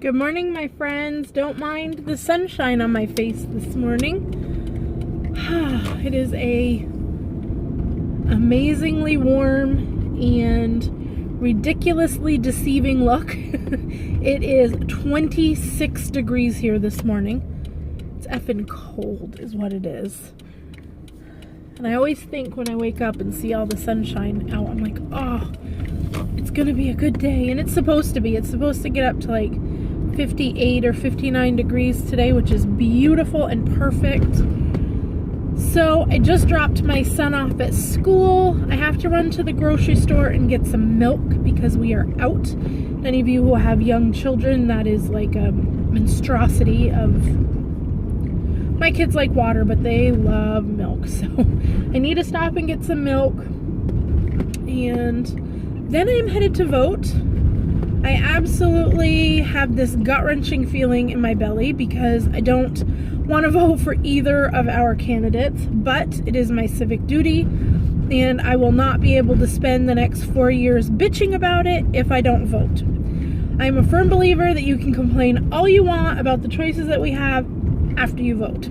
Good morning, my friends. Don't mind the sunshine on my face this morning. It is a amazingly warm and ridiculously deceiving look. It is 26 degrees here this morning. It's effing cold is what it is. And I always think when I wake up and see all the sunshine out, I'm like, oh, it's gonna be a good day. And it's supposed to be. It's supposed to get up to like 58 or 59 degrees today, which is beautiful and perfect. So I just dropped my son off at school. I have to run to the grocery store and get some milk because we are out. Any of you who have young children, that is like a monstrosity of... My kids like water, but they love milk. So I need to stop and get some milk. And then I'm headed to vote. I absolutely have this gut-wrenching feeling in my belly because I don't want to vote for either of our candidates, but it is my civic duty, and I will not be able to spend the next 4 years bitching about it if I don't vote. I'm a firm believer that you can complain all you want about the choices that we have after you vote.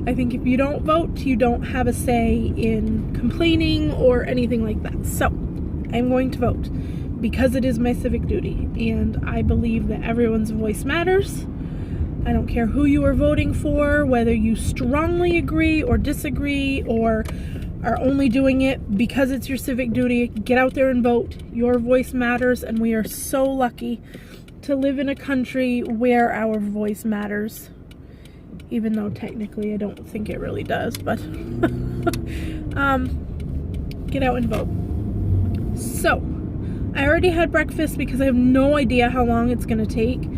I think if you don't vote, you don't have a say in complaining or anything like that. So I'm going to vote because it is my civic duty, and I believe that everyone's voice matters. I don't care who you are voting for, whether you strongly agree or disagree or are only doing it because it's your civic duty. Get out there and vote. Your voice matters, and we are so lucky to live in a country where our voice matters, even though technically I don't think it really does, but get out and vote. So I already had breakfast because I have no idea how long it's going to take.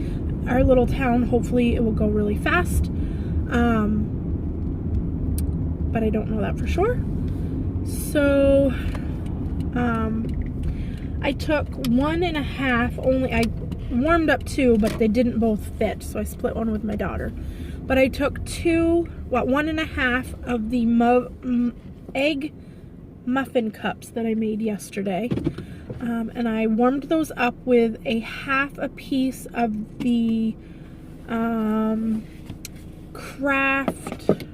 Our little town, hopefully it will go really fast, but I don't know that for sure. So I took 1.5, only I warmed up 2, but they didn't both fit, so I split one with my daughter. But I took 1.5 of the egg muffin cups that I made yesterday, and I warmed those up with a half a piece of the Kraft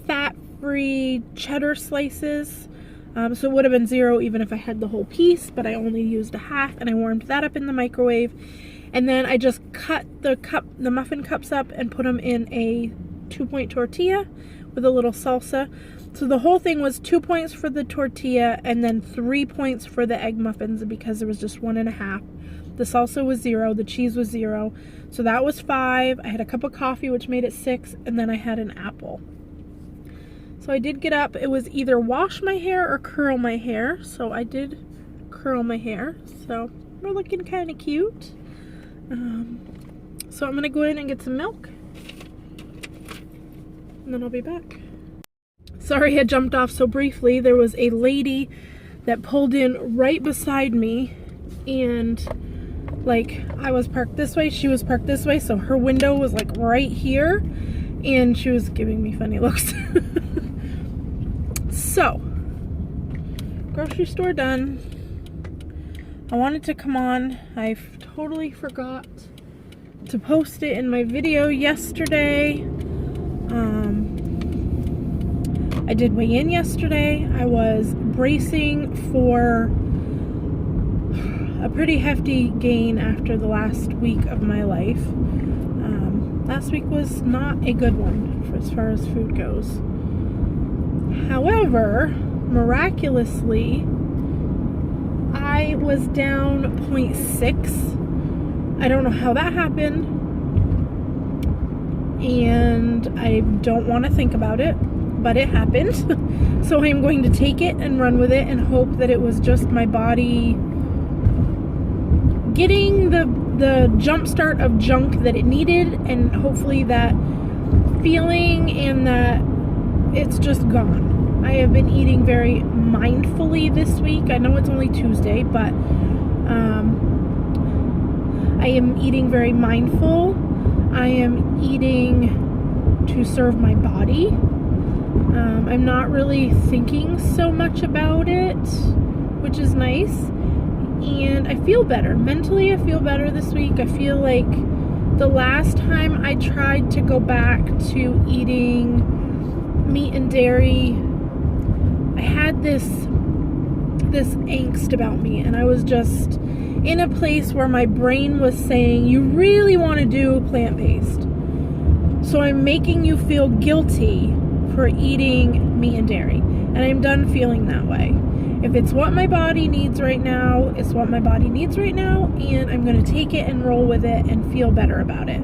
fat-free cheddar slices. So it would have been 0 even if I had the whole piece, but I only used a half, and I warmed that up in the microwave. And then I just cut the muffin cups up and put them in a 2-point tortilla with a little salsa. So the whole thing was 2 points for the tortilla and then 3 points for the egg muffins because there was just 1.5. The salsa was 0, the cheese was 0. So that was 5. I had a cup of coffee, which made it 6, and then I had an apple. So I did get up. It was either wash my hair or curl my hair. So I did curl my hair. So we're looking kind of cute. So I'm going to go in and get some milk. And then I'll be back. Sorry I jumped off so briefly. There was a lady that pulled in right beside me, and like I was parked this way, she was parked this way, so her window was like right here, and she was giving me funny looks. So, grocery store done. I wanted to come on. I totally forgot to post it in my video yesterday. I did weigh in yesterday. I was bracing for a pretty hefty gain after the last week of my life. Last week was not a good one as far as food goes. However, miraculously, I was down 0.6. I don't know how that happened, and I don't want to think about it, but it happened. So I'm going to take it and run with it and hope that it was just my body getting the jump start of junk that it needed, and hopefully that feeling and that it's just gone. I have been eating very mindfully this week. I know it's only Tuesday, but I am eating very mindful. I am eating to serve my body. I'm not really thinking so much about it, which is nice. and I feel better. Mentally, I feel better this week. I feel like the last time I tried to go back to eating meat and dairy, I had this angst about me, and I was just in a place where my brain was saying, you really want to do plant-based, so I'm making you feel guilty for eating meat and dairy, and I'm done feeling that way. If it's what my body needs right now, it's what my body needs right now, and I'm going to take it and roll with it and feel better about it.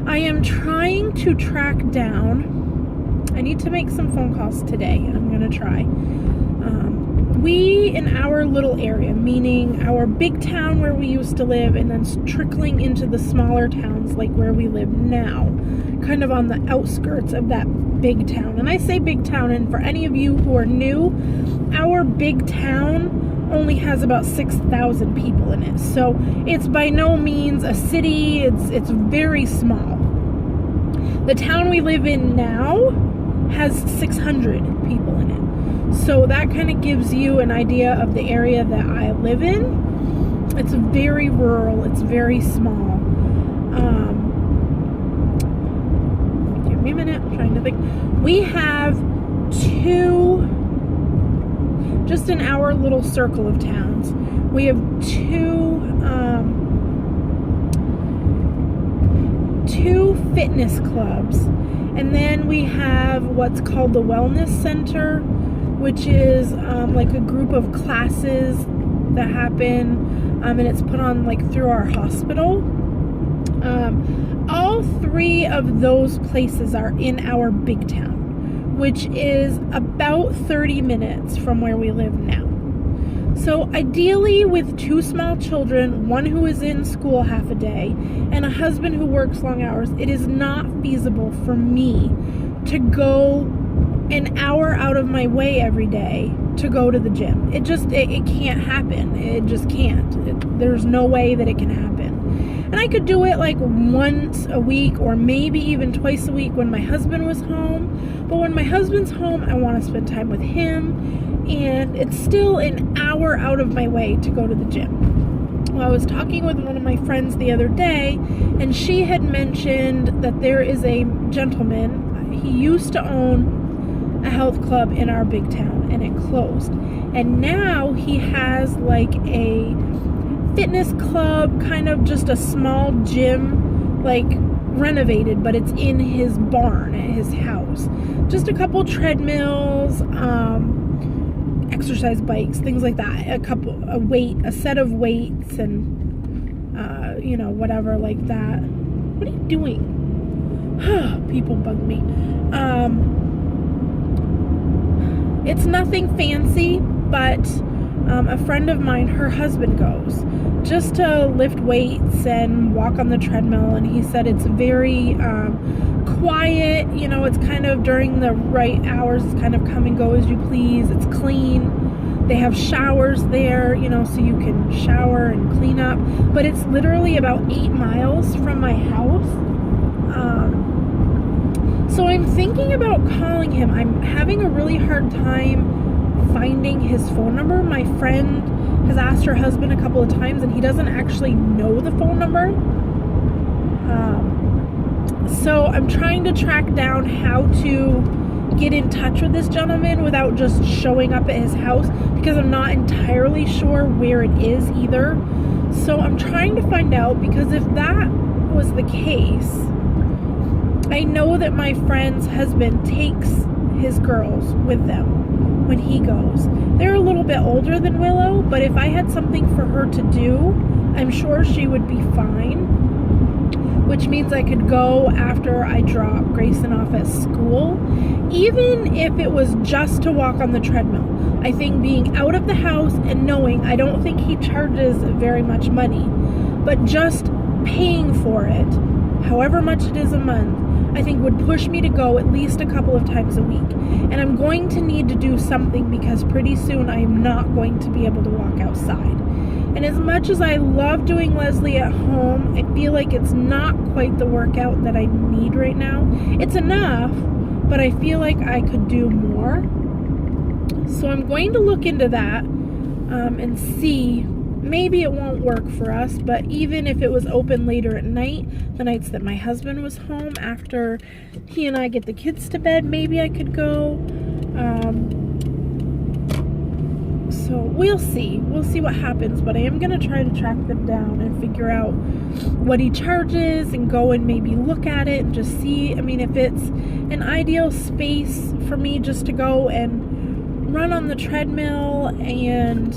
I am trying to track down, I need to make some phone calls today. I'm going to try. We, in our little area, meaning our big town where we used to live, and then trickling into the smaller towns like where we live now, kind of on the outskirts of that big town. And I say big town, and for any of you who are new, our big town only has about 6,000 people in it. So it's by no means a city, it's very small. The town we live in now has 600 people in it. So that kind of gives you an idea of the area that I live in. It's very rural, it's very small. Give me a minute, I'm trying to think. We have just in our little circle of towns, we have two fitness clubs, and then we have what's called the wellness center, which is like a group of classes that happen, and it's put on like through our hospital. All three of those places are in our big town, which is about 30 minutes from where we live now. So ideally, with two small children, one who is in school half a day, and a husband who works long hours, it is not feasible for me to go an hour out of my way every day to go to the gym. It can't happen. It just can't. There's no way that it can happen. And I could do it like once a week or maybe even twice a week when my husband was home. But when my husband's home, I want to spend time with him, and it's still an hour out of my way to go to the gym. Well, I was talking with one of my friends the other day, and she had mentioned that there is a gentleman. He used to own a health club in our big town, and it closed. And now he has like a fitness club, kind of just a small gym, like renovated, but it's in his barn at his house. Just a couple treadmills, exercise bikes, things like that. A set of weights, and whatever like that. What are you doing? People bug me. It's nothing fancy, but a friend of mine, her husband goes just to lift weights and walk on the treadmill, and he said it's very quiet. It's kind of during the right hours. It's kind of come and go as you please. It's clean. They have showers there, so you can shower and clean up. But it's literally about 8 miles from my house. So I'm thinking about calling him. I'm having a really hard time finding his phone number. My friend has asked her husband a couple of times, and he doesn't actually know the phone number. So I'm trying to track down how to get in touch with this gentleman without just showing up at his house, because I'm not entirely sure where it is either. So I'm trying to find out, because if that was the case, I know that my friend's husband takes his girls with them when he goes. They're a little bit older than Willow, but if I had something for her to do, I'm sure she would be fine, which means I could go after I drop Grayson off at school, even if it was just to walk on the treadmill. I think being out of the house and knowing, I don't think he charges very much money, but just paying for it, however much it is a month, I think would push me to go at least a couple of times a week. And I'm going to need to do something, because pretty soon I am not going to be able to walk outside. And as much as I love doing Leslie at home, I feel like it's not quite the workout that I need right now. It's enough, but I feel like I could do more. So I'm going to look into that and see maybe it won't work for us, but even if it was open later at night, the nights that my husband was home after he and I get the kids to bed, maybe I could go. So we'll see what happens, but I am going to try to track them down and figure out what he charges and go and maybe look at it and just see. I mean, if it's an ideal space for me just to go and run on the treadmill and,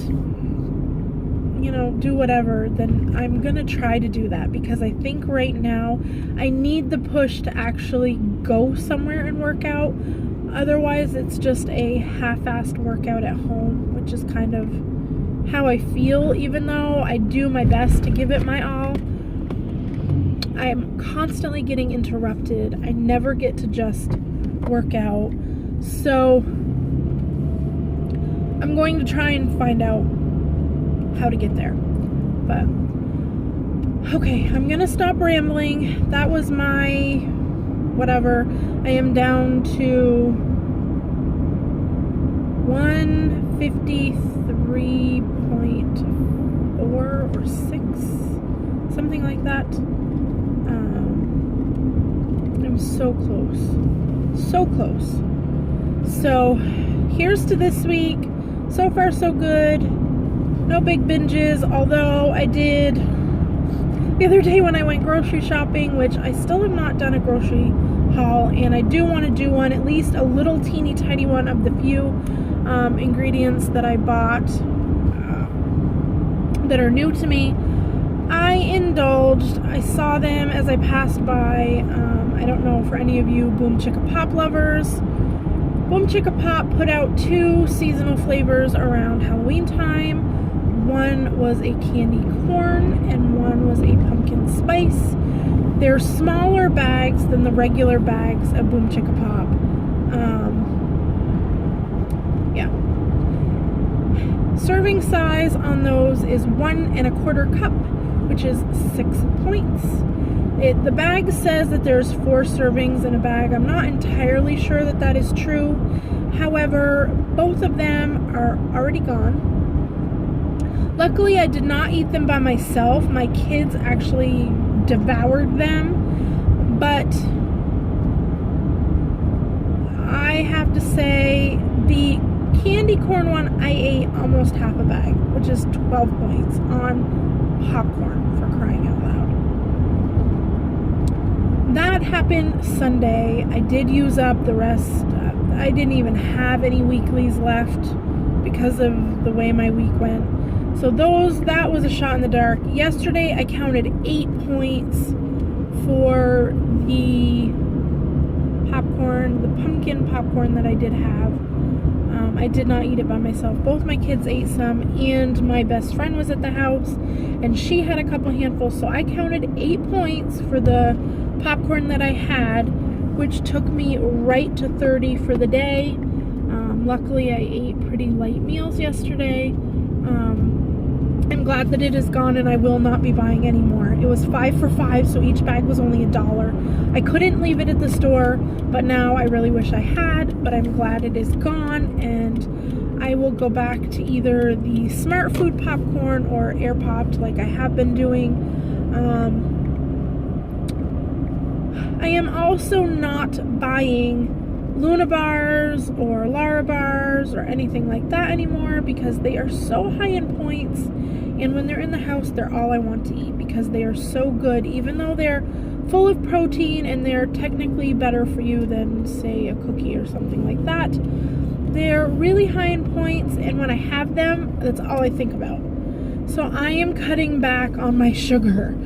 you know, do whatever, then I'm going to try to do that, because I think right now I need the push to actually go somewhere and work out. Otherwise, it's just a half-assed workout at home, which is kind of how I feel, even though I do my best to give it my all. I am constantly getting interrupted. I never get to just work out. So I'm going to try and find out how to get there. But okay, I'm gonna stop rambling. That was my whatever. I am down to 153.4 or 6, something like that. I'm so close. So here's to this week. So far so good. No big binges, although I did the other day when I went grocery shopping, which I still have not done a grocery haul, and I do want to do one, at least a little teeny tiny one of the few ingredients that I bought that are new to me. I indulged. I saw them as I passed by. I don't know for any of you Boom Chicka Pop lovers. Boom Chicka Pop put out 2 seasonal flavors around Halloween time. One was a candy corn and one was a pumpkin spice. They're smaller bags than the regular bags of Boom Chicka Pop. Yeah. Serving size on those is 1 1/4 cup, which is 6 points. The bag says that there's 4 servings in a bag. I'm not entirely sure that that is true. However, both of them are already gone. Luckily, I did not eat them by myself. My kids actually devoured them, but I have to say the candy corn one, I ate almost half a bag, which is 12 points on popcorn, for crying out loud. That happened Sunday. I did use up the rest. I didn't even have any weeklies left because of the way my week went. So that was a shot in the dark. Yesterday I counted 8 points for the popcorn, the pumpkin popcorn that I did have. I did not eat it by myself. Both my kids ate some, and my best friend was at the house, and she had a couple handfuls. So I counted 8 points for the popcorn that I had, which took me right to 30 for the day. Luckily, I ate pretty light meals yesterday. I'm glad that it is gone, and I will not be buying any more. It was 5 for $5, so each bag was only $1. I couldn't leave it at the store, but now I really wish I had, but I'm glad it is gone, and I will go back to either the Smart Food popcorn or Air Popped like I have been doing. I am also not buying Luna bars or Lara bars or anything like that anymore, because they are so high in points, and when they're in the house, they're all I want to eat because they are so good. Even though they're full of protein and they're technically better for you than, say, a cookie or something like that, they're really high in points, and when I have them, that's all I think about. So I am cutting back on my sugar.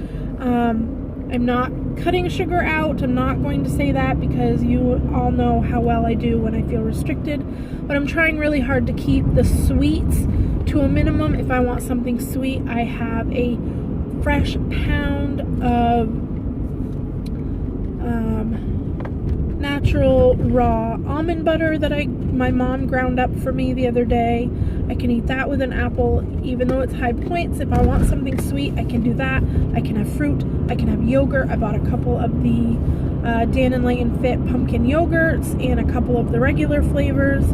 I'm not cutting sugar out. I'm not going to say that because you all know how well I do when I feel restricted, but I'm trying really hard to keep the sweets to a minimum. If I want something sweet, I have a fresh pound of natural raw almond butter that my mom ground up for me the other day. I can eat that with an apple, even though it's high points. If I want something sweet, I can do that. I can have fruit. I can have yogurt. I bought a couple of the Dan and Layton Fit pumpkin yogurts and a couple of the regular flavors.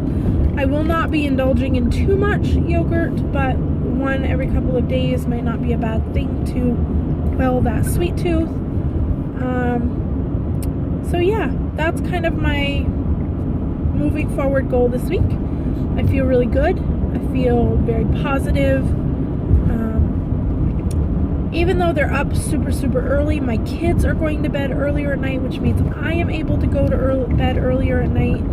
I will not be indulging in too much yogurt, but one every couple of days might not be a bad thing to quell that sweet tooth. So yeah, that's kind of my moving forward goal this week. I feel really good. I feel very positive. Even though they're up super early, my kids are going to bed earlier at night, which means I am able to go to bed earlier at night.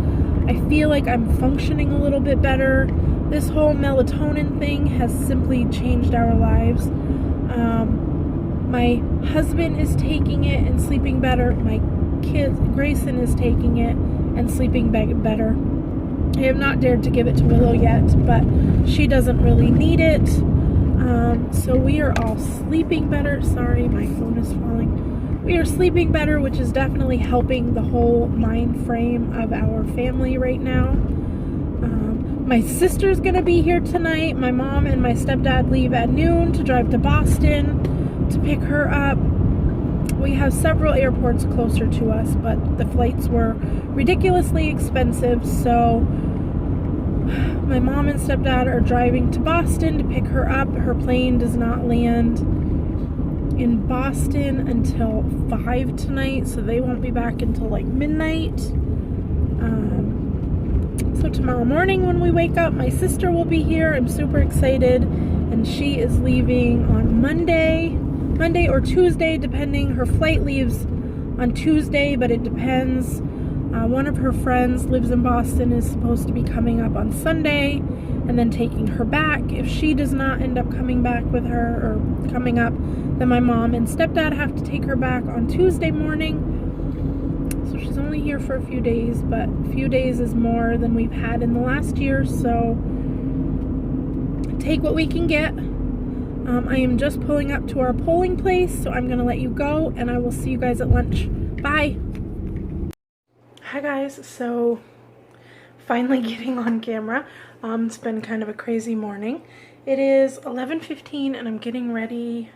I feel like I'm functioning a little bit better. This whole melatonin thing has simply changed our lives. My husband is taking it and sleeping better. My kids, Grayson, is taking it and sleeping better. I have not dared to give it to Willow yet, but she doesn't really need it. So we are all sleeping better. Sorry, my phone is falling. We are sleeping better, which is definitely helping the whole mind frame of our family right now. My sister's gonna be here tonight. My mom and my stepdad leave at noon to drive to Boston to pick her up. We have several airports closer to us, but the flights were ridiculously expensive, so my mom and stepdad are driving to Boston to pick her up. Her plane does not land in Boston until 5 tonight, so they won't be back until like midnight. So tomorrow morning when we wake up, my sister will be here. I'm super excited, and she is leaving on Monday or Tuesday, depending. Her flight leaves on Tuesday, but it depends. One of her friends lives in Boston, is supposed to be coming up on Sunday and then taking her back. If she does not end up coming back with her or coming up, then my mom and stepdad have to take her back on Tuesday morning. So she's only here for a few days, but a few days is more than we've had in the last year, so take what we can get. I am just pulling up to our polling place, so I'm going to let you go, and I will see you guys at lunch. Bye! Hi guys, so finally getting on camera. It's been kind of a crazy morning. It is 11:15 and I'm getting ready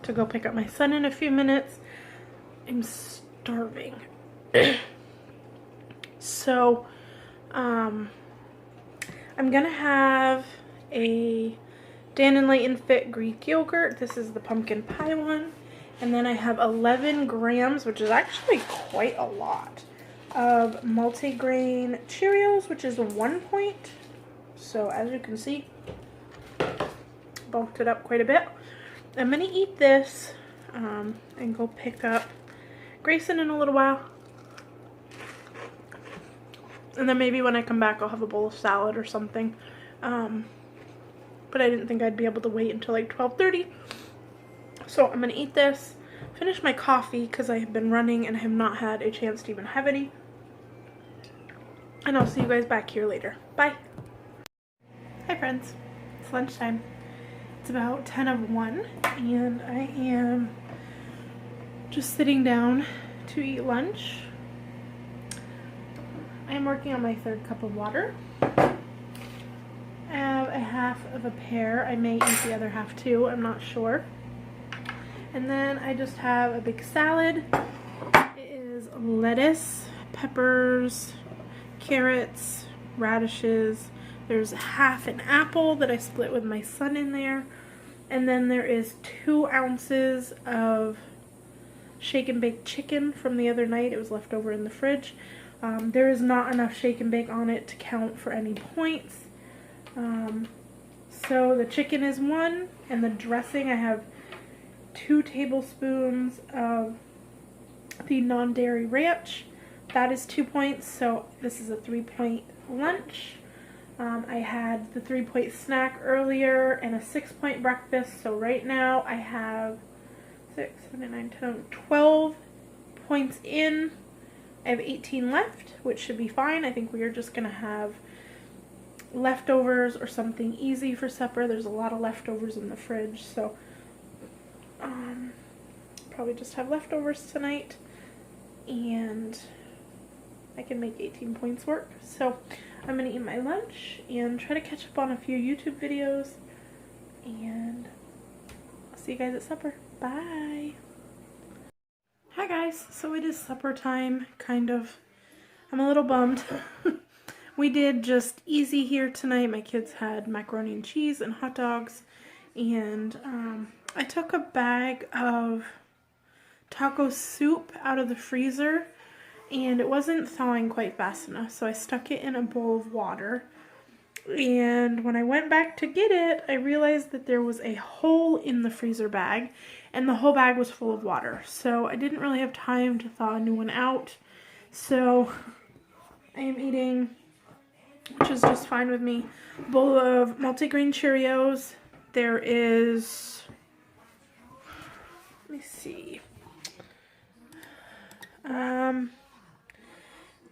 to go pick up my son in a few minutes. I'm starving. So, I'm gonna have a Dan & Layton Fit Greek yogurt. This is the pumpkin pie one. And then I have 11 grams, which is actually quite a lot, of multigrain Cheerios, which is 1 point. So as you can see, bulked it up quite a bit. I'm gonna eat this and go pick up Grayson in a little while. And then maybe when I come back, I'll have a bowl of salad or something. But I didn't think I'd be able to wait until like 12:30. So I'm gonna eat this, finish my coffee because I have been running and I have not had a chance to even have any. And I'll see you guys back here later. Bye. Hi friends, it's lunchtime. It's about 10 of 1 and I am just sitting down to eat lunch. I am working on my 3rd cup of water. I have a half of a pear. I may eat the other half too, I'm not sure. And then I just have a big salad. It is lettuce, peppers, carrots, radishes. There's half an apple that I split with my son in there. And then there is 2 ounces of shake and bake chicken from the other night. It was left over in the fridge. There is not enough shake and bake on it to count for any points. So the chicken is 1, and the dressing, I have 2 tablespoons of the non-dairy ranch. That is 2 points, so this is a 3-point lunch. I had the 3-point snack earlier and a 6-point breakfast, so right now I have 6, 7, 8, 9, 10, 12 points in. I have 18 left, which should be fine. I think we are just going to have leftovers or something easy for supper. There's a lot of leftovers in the fridge, so probably just have leftovers tonight, and I can make 18 points work. So I'm going to eat my lunch and try to catch up on a few YouTube videos, and I'll see you guys at supper. Bye! Hi guys, so it is supper time, kind of. I'm a little bummed. We did just easy here tonight. My kids had macaroni and cheese and hot dogs, And I took a bag of taco soup out of the freezer, and it wasn't thawing quite fast enough, so I stuck it in a bowl of water. And when I went back to get it, I realized that there was a hole in the freezer bag, and the whole bag was full of water. So I didn't really have time to thaw a new one out. So I am eating, which is just fine with me, a bowl of multigrain Cheerios. There is, let me see,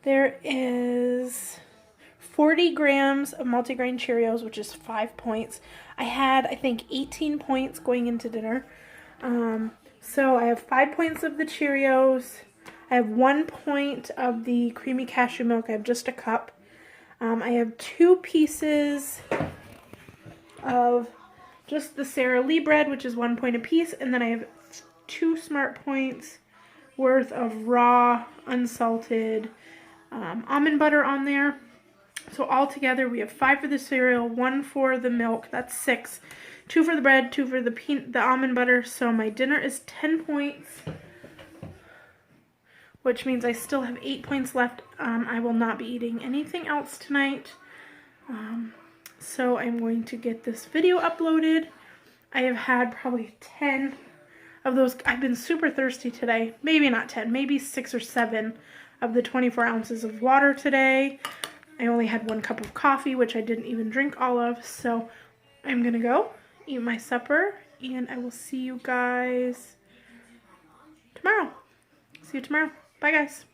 there is 40 grams of multigrain Cheerios, which is 5 points. I had, I think, 18 points going into dinner. So I have 5 points of the Cheerios. I have 1 point of the creamy cashew milk. I have just a cup. I have 2 pieces of just the Sara Lee bread, which is 1 point apiece. And then I have 2 Smart Points worth of raw, unsalted almond butter on there. So all together we have 5 for the cereal, 1 for the milk, that's 6. 2 for the bread, 2 for the almond butter. So my dinner is 10 points, which means I still have 8 points left. I will not be eating anything else tonight. So I'm going to get this video uploaded. I have had probably 10 of those. I've been super thirsty today. Maybe not 10, maybe 6 or 7 of the 24 ounces of water today. I only had 1 cup of coffee, which I didn't even drink all of. So I'm going to go eat my supper, and I will see you guys tomorrow. See you tomorrow. Bye, guys.